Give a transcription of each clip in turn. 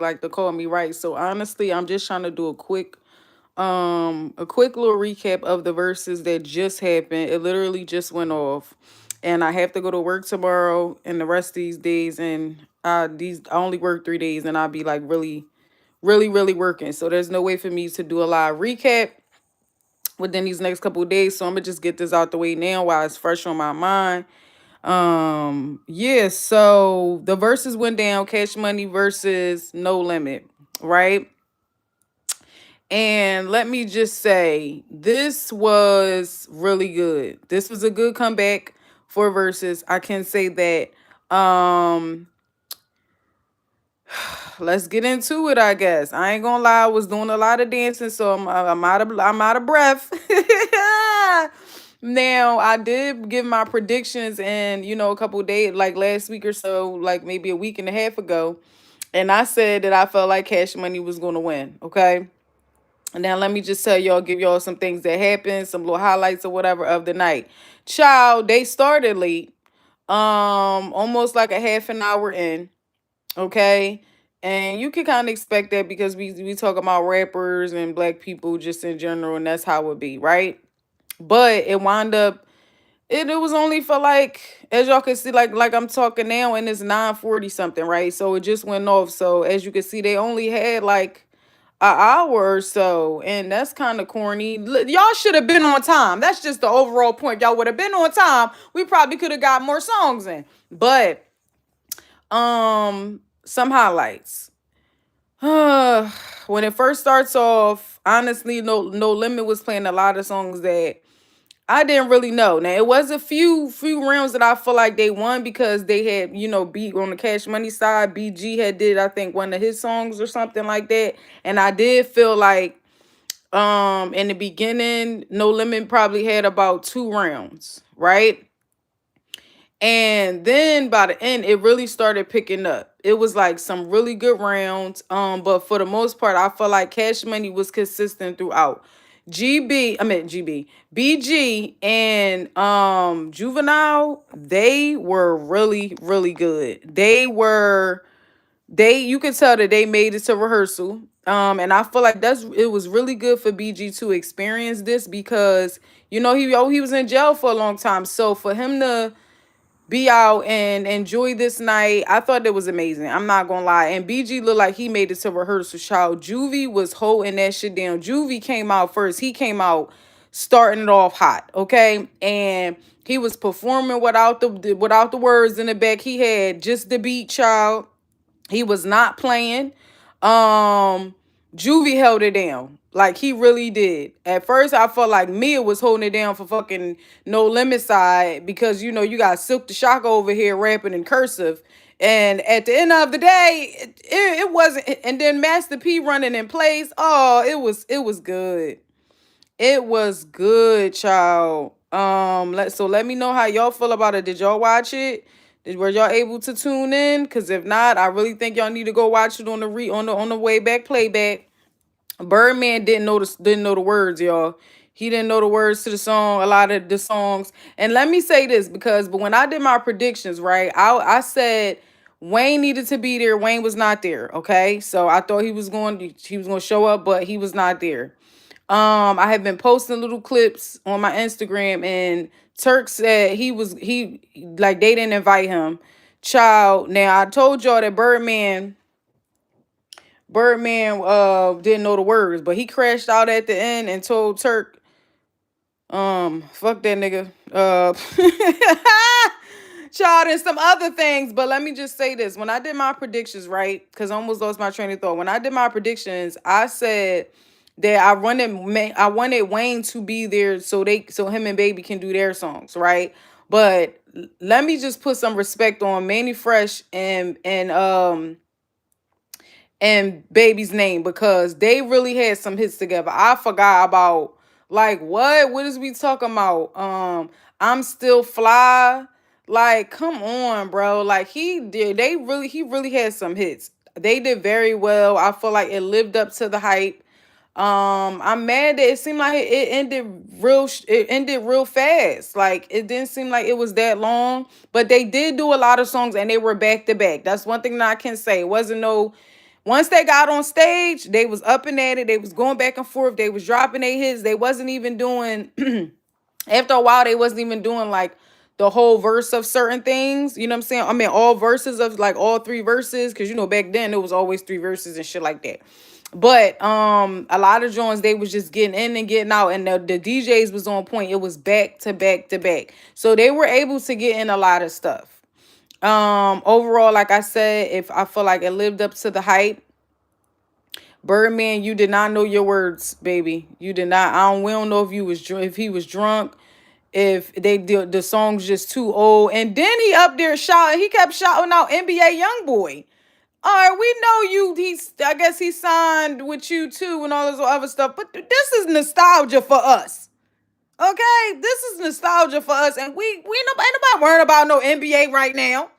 like to call me, right? So honestly, I'm just trying to do a quick little recap of the verses that just happened. It literally just went off. And I have to go to work tomorrow and the rest of these days, and I only work 3 days, and I'll be like really, really, really working. So there's no way for me to do a live recap within these next couple of days. So I'm gonna just get this out the way now while it's fresh on my mind. Yeah, so the verses went down, Cash Money versus No Limit, right? And let me just say, this was really good. This was a good comeback for verses. I can say that. Let's get into it, I guess. I ain't gonna lie, I was doing a lot of dancing, so I'm out of breath. Now, I did give my predictions and a couple days, like last week or so, like maybe a week and a half ago, and I said that I felt like Cash Money was gonna win. Okay. Now let me just tell y'all, give y'all some things that happened, some little highlights or whatever of the night. Child, they started late, almost like a half an hour in. Okay. And you can kind of expect that because we talk about rappers and black people just in general, and that's how it be, right? But it wound up it was only for like, as y'all can see, like I'm talking now, and it's 9:40 something, right? So it just went off. So as you can see, they only had like an hour or so, and that's kind of corny. Y'all should have been on time. That's just the overall point. Y'all would have been on time. We probably could have got more songs in. But some highlights. When it first starts off, honestly, no limit was playing a lot of songs that I didn't really know. Now it was a few rounds that I feel like they won because they had, beat on the Cash Money side. BG had did, I think, one of his songs or something like that. And I did feel like in the beginning, No Limit probably had about 2 rounds, right? And then by the end, it really started picking up. It was like some really good rounds. But for the most part, I felt like Cash Money was consistent throughout. BG and Juvenile, they were really, really good. You could tell that they made it to rehearsal. And I feel like it was really good for BG to experience this because he was in jail for a long time. So for him to be out and enjoy this night, I thought it was amazing. I'm not gonna lie. And BG looked like he made it to rehearsal. Child, Juvie was holding that shit down. Juvie came out first. He came out starting it off hot, okay? And he was performing without the words in the back. He had just the beat, child. He was not playing. Juvie held it down. Like he really did. At first I felt like Mia was holding it down for fucking No Limit side because you got Silk the Shock over here rapping in cursive. And at the end of the day, it wasn't, and then Master P running in place. Oh, it was good. It was good, child. Let me know how y'all feel about it. Did y'all watch it? Were y'all able to tune in? Cause if not, I really think y'all need to go watch it on the way back playback. Birdman didn't know the words, y'all. He didn't know the words to the song, a lot of the songs. And let me say this but when I did my predictions, right, I said Wayne needed to be there. Wayne was not there. Okay, so I thought he was going to show up, but he was not there. I have been posting little clips on my Instagram, and Turk said he like they didn't invite him. Child, now I told y'all that Birdman didn't know the words, but he crashed out at the end and told Turk, fuck that nigga. Child, and some other things. But let me just say this. When I did my predictions, right? Because I almost lost my train of thought. When I did my predictions, I said that I wanted Wayne to be there so him and Baby can do their songs, right? But let me just put some respect on Manny Fresh and Baby's name because they really had some hits together. I forgot about like what is we talking about? I'm Still Fly. Like, come on, bro. Like he really had some hits. They did very well. I feel like it lived up to the hype. I'm mad that it seemed like it ended real fast. Like it didn't seem like it was that long, but they did do a lot of songs and they were back to back. That's one thing that I can say. It wasn't no Once they got on stage, they was up and at it. They was going back and forth. They was dropping their hits. They wasn't even doing after a while, they wasn't even doing like the whole verse of certain things. You know what I'm saying? I mean, all verses of like all three verses, because you know back then it was always three verses and shit like that. But a lot of joints they was just getting in and getting out, and the DJs was on point. It was back to back to back, so they were able to get in a lot of stuff. Overall, like I said, if I feel like it lived up to the hype. Birdman, you did not know your words, baby. You did not. We don't know if you was if he was drunk, if they did the song's just too old. And then he up there shouting. He kept shouting out NBA YoungBoy. All right, we know you. I guess he signed with you too and all this other stuff. But this is nostalgia for us. Okay, this is nostalgia for us, and we ain't nobody worrying about no NBA right now.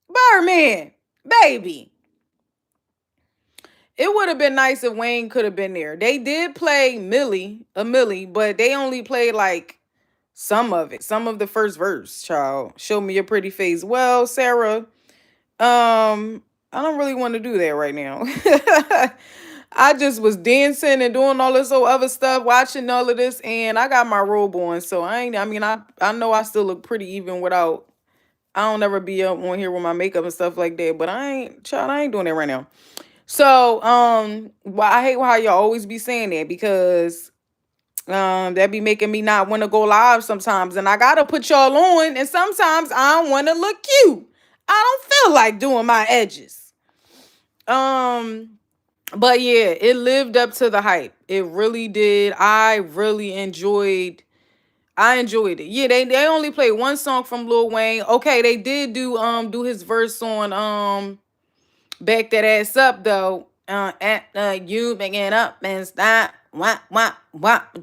Birdman, baby. It would have been nice if Wayne could have been there. They did play Millie, but they only played like some of it, some of the first verse, child. Show me your pretty face. Well, Sarah, I don't really want to do that right now. I just was dancing and doing all this other stuff, watching all of this, and I got my robe on, so I know I still look pretty even without. I don't ever be up on here with my makeup and stuff like that, but I ain't doing that right now. So, well, I hate how y'all always be saying that because that be making me not want to go live sometimes, and I gotta put y'all on, and sometimes I don't want to look cute. I don't feel like doing my edges. But yeah, it lived up to the hype. It really did. I enjoyed it. Yeah, they only played one song from Lil Wayne. Okay, they did do his verse on Back That Ass Up though. You bring it up and stop. What?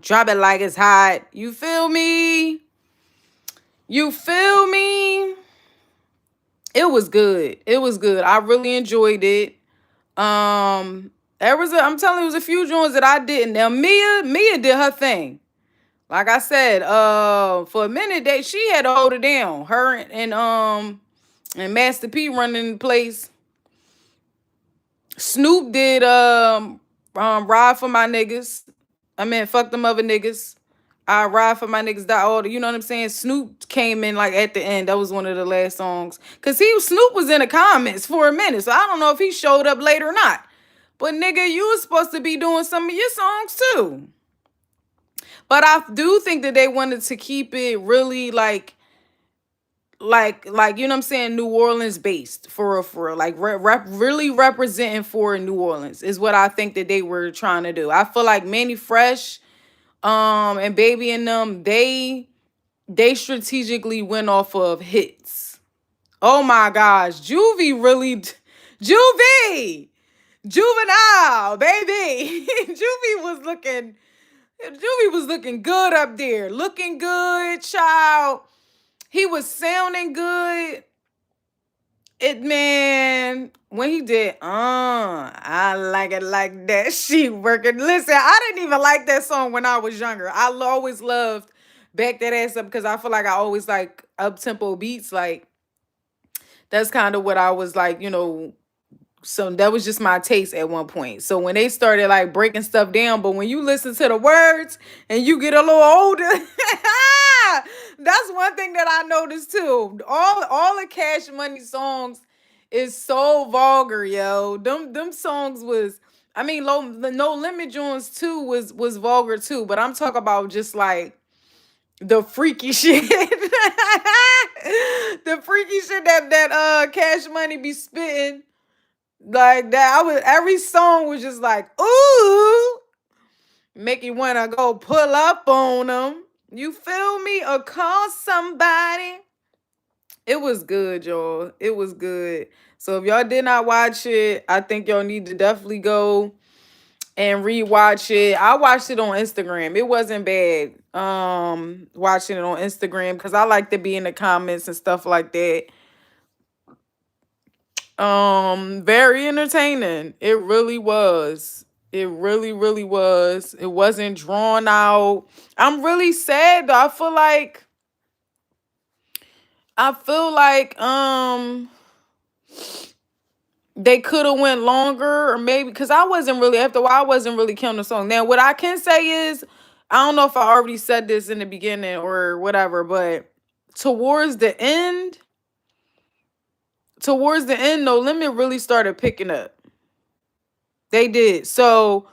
Drop it like it's hot. You feel me? You feel me? It was good. It was good. I really enjoyed it. I'm telling you, it was a few joints that I didn't. Now Mia did her thing. Like I said, for a minute she had to hold it down. Her and Master P running the place. Snoop did ride for my niggas. I mean, fuck them other niggas. I ride for my niggas. Die order. You know what I'm saying? Snoop came in like at the end. That was one of the last songs. Cause Snoop was in the comments for a minute. So I don't know if he showed up late or not. But nigga, you was supposed to be doing some of your songs too. But I do think that they wanted to keep it really like you know what I'm saying, New Orleans based for real. Like really representing for New Orleans is what I think that they were trying to do. I feel like Manny Fresh and Baby and them, they strategically went off of hits. Oh my gosh, Juvie Juvenile, baby. Juvie was looking good up there. Looking good, child. He was sounding good. When he did, I like it like that. She working. Listen, I didn't even like that song when I was younger. I always loved Back That Ass Up because I feel like I always like up-tempo beats. Like, that's kind of what I was like, so that was just my taste at one point. So when they started like breaking stuff down, but when you listen to the words and you get a little older, that's one thing that I noticed too. All the Cash Money songs is so vulgar, yo. Them songs was, the No Limit Jones too was vulgar too. But I'm talking about just like the freaky shit. The freaky shit that Cash Money be spitting. Like that, every song was just like, ooh, make you wanna go pull up on them. You feel me? Or call somebody. It was good, y'all. It was good. So if y'all did not watch it, I think y'all need to definitely go and rewatch it. I watched it on Instagram. It wasn't bad. Watching it on Instagram because I like to be in the comments and stuff like that. Very entertaining. It really was. It really, really was. It wasn't drawn out. I'm really sad though. I feel like They could have went longer, or maybe because I wasn't really after a while, I wasn't really killing the song. Now, what I can say is, I don't know if I already said this in the beginning or whatever, but towards the end, towards the end, No Limit really started picking up. They did. So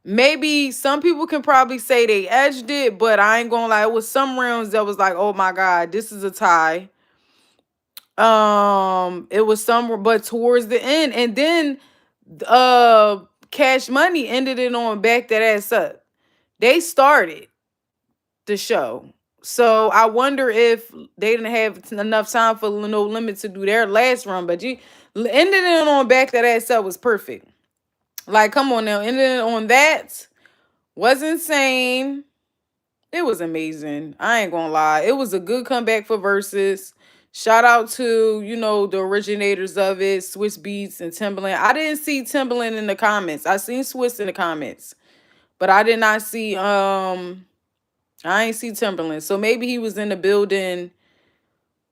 maybe some people can probably say they edged it, but I ain't gonna lie, it was some rounds that was like, oh my God, this is a tie. It was some, but towards the end, and then Cash Money ended it on Back That Ass Up. They started the show. So I wonder if they didn't have enough time for No Limit to do their last run, but you ended it on Back That Ass Up was perfect. Like, come on now, ended it on that was insane. It was amazing. I ain't gonna lie. It was a good comeback for Verzuz. Shout out to, the originators of it, Swiss Beats and Timbaland. I didn't see Timbaland in the comments. I seen Swiss in the comments. But I did not see I ain't see Timbaland. So maybe he was in the building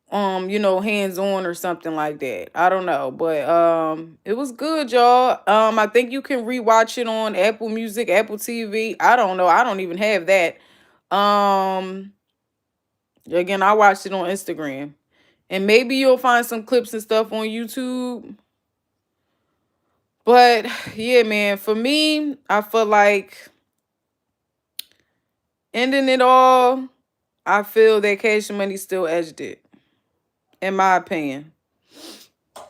hands on or something like that. I don't know, but it was good, y'all. I think you can rewatch it on Apple Music, Apple TV. I don't know. I don't even have that. Um Again, I watched it on Instagram. And maybe you'll find some clips and stuff on YouTube. But yeah, man, for me, I feel like ending it all, I feel that Cash Money still edged it, in my opinion.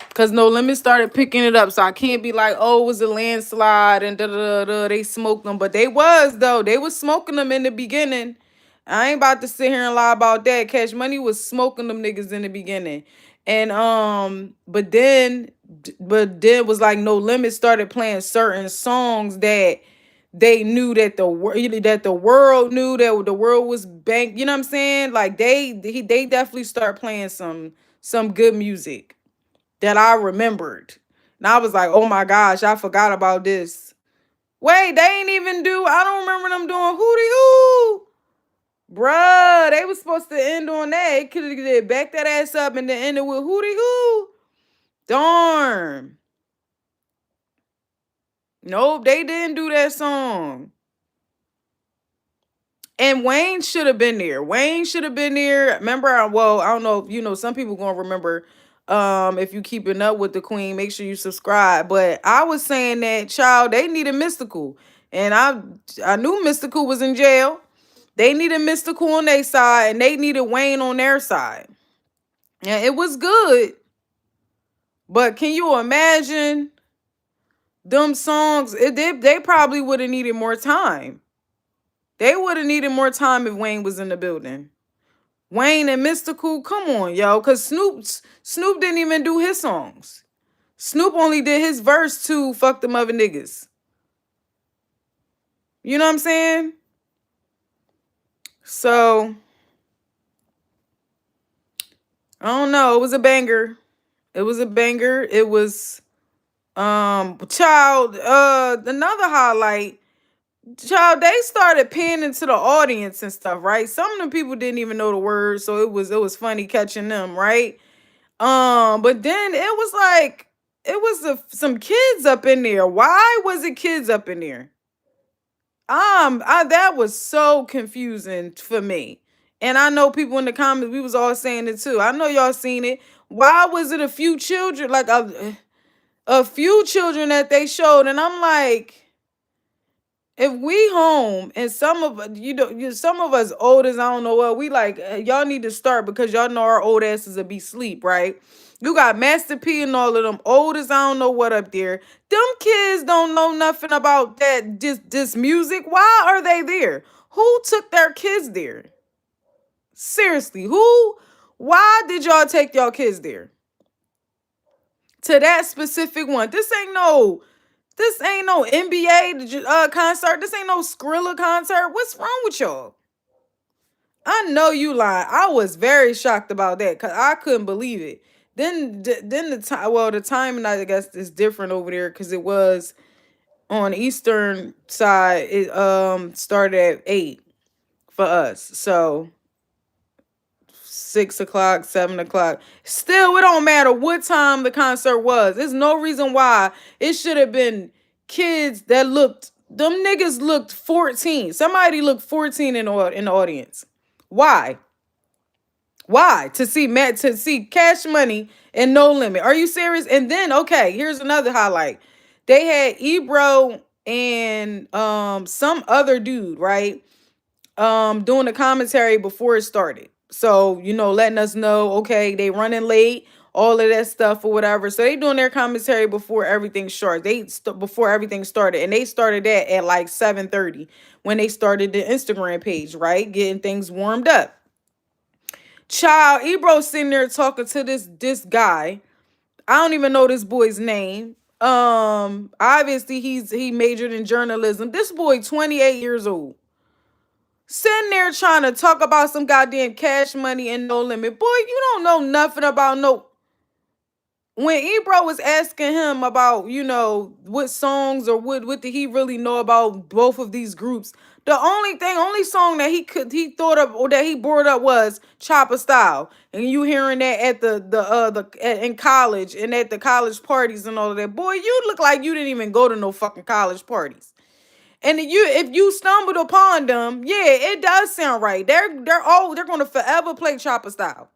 Because No Limit started picking it up. So I can't be like, oh, it was a landslide and da da da. They smoked them. But they was, though. They was smoking them in the beginning. I ain't about to sit here and lie about that. Cash Money was smoking them niggas in the beginning. And but then was like No Limit started playing certain songs that they knew that the world knew that the world was bank. You know what I'm saying? Like they definitely start playing some good music that I remembered. And I was like, oh my gosh, I forgot about this. Wait, they ain't even I don't remember them doing hootie hoo. Bruh, they was supposed to end on that. It could have did Back That Ass Up and then ended with hootie hoo. Darn. Nope, they didn't do that song. And Wayne should have been there. Wayne should have been there. Remember, well, I don't know if some people gonna remember. If you keeping up with the Queen, make sure you subscribe. But I was saying that child, they needed Mystical. And I knew Mystical was in jail. They needed Mystical on their side, and they needed Wayne on their side. And it was good. But can you imagine them songs? They probably would have needed more time. They would have needed more time if Wayne was in the building. Wayne and Mystical, come on, yo. Because Snoop didn't even do his songs. Snoop only did his verse to Fuck Them Other Niggas. You know what I'm saying? So, I don't know. It was a banger. It was a banger. It was child, another highlight. Child, they started panning to the audience and stuff, right? Some of the people didn't even know the words, so it was funny catching them, right? But then it was like it was some kids up in there. Why was it kids up in there? That was so confusing for me. And I know people in the comments, we was all saying it too. I know y'all seen it. Why was it a few children, like a few children that they showed? And I'm like, if we home and some of some of us old as I don't know what, we like y'all need to start because y'all know our old asses will be sleep, right? You got Master P and all of them old as I don't know what up there. Them kids don't know nothing about that this music. Why are they there? Who took their kids there? Seriously, who? Why did y'all take y'all kids there? To that specific one. This ain't no NBA concert. This ain't no Skrilla concert. What's wrong with y'all? I know you lying. I was very shocked about that because I couldn't believe it. Then the time. Well, the timing I guess is different over there because it was on Eastern side. It started at 8 for us. So 6 o'clock, 7 o'clock. Still, it don't matter what time the concert was. There's no reason why it should have been kids that looked. Them niggas looked 14. Somebody looked 14 in the audience. Why? Why? To see Cash Money and No Limit. Are you serious? And then okay, here's another highlight. They had Ebro and some other dude, right? Doing a commentary before it started. So, letting us know, okay, they running late, all of that stuff or whatever. So they doing their commentary before everything started. Before everything started. And they started that at like 7:30 when they started the Instagram page, right? Getting things warmed up. Child, Ebro sitting there talking to this guy. I don't even know this boy's name. Obviously he majored in journalism. This boy 28 years old. Sitting there trying to talk about some goddamn Cash Money and No Limit. Boy, you don't know nothing about no. When Ebro was asking him about, what songs or what did he really know about both of these groups, the only song that he thought of or that he brought up was Chopper Style. And you hearing that at in college and at the college parties and all of that. Boy, you look like you didn't even go to no fucking college parties. And if you stumbled upon them, yeah, it does sound right. They're gonna forever play Chopper Style.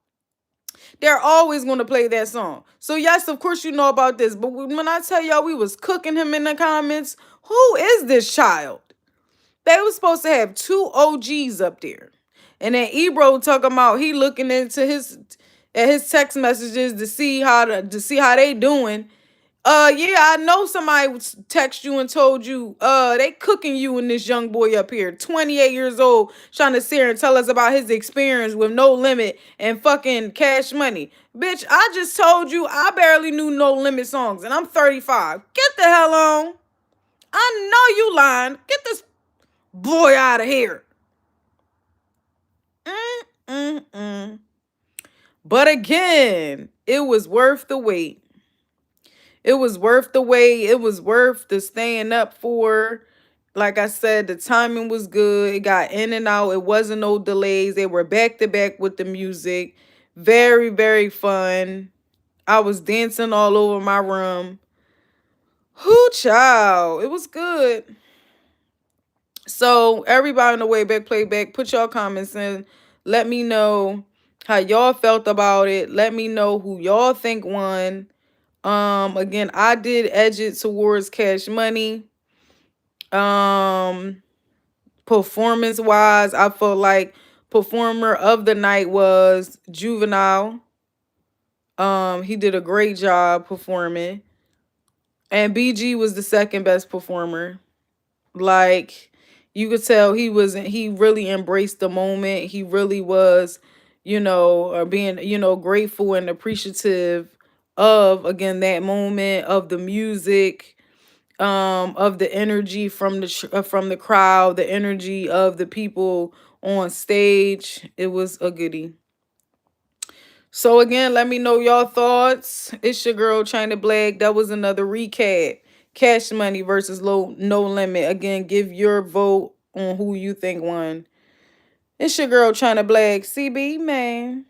They're always gonna play that song. So yes, of course you know about this. But when I tell y'all we was cooking him in the comments, who is this child? They was supposed to have two OGs up there. And then Ebro talking about he looking into his text messages to see how they doing. Yeah, I know somebody text you and told you, they cooking you and this young boy up here, 28 years old, trying to sit here and tell us about his experience with No Limit and fucking Cash Money. Bitch, I just told you I barely knew No Limit songs, and I'm 35. Get the hell on. I know you lying. Get this boy out of here. But again, it was worth the wait. It was worth the wait. It was worth the staying up for. Like I said, the timing was good. It got in and out. It wasn't no delays. They were back to back with the music. Very, very fun. I was dancing all over my room. Hoo child. It was good. So everybody on the way back, playback, put y'all comments in. Let me know how y'all felt about it. Let me know who y'all think won. Again, I did edge it towards Cash Money. Performance wise, I felt like performer of the night was Juvenile. He did a great job performing. And BG was the second best performer. Like, you could tell he really embraced the moment. He really was, being, grateful and appreciative of, again, that moment, of the music, of the energy from the crowd, the energy of the people on stage. It was a goodie. So again, let me know y'all thoughts. It's your girl China Black. That was another recap. Cash Money versus No Limit. Again, give your vote on who you think won. It's your girl China Black. CB, man.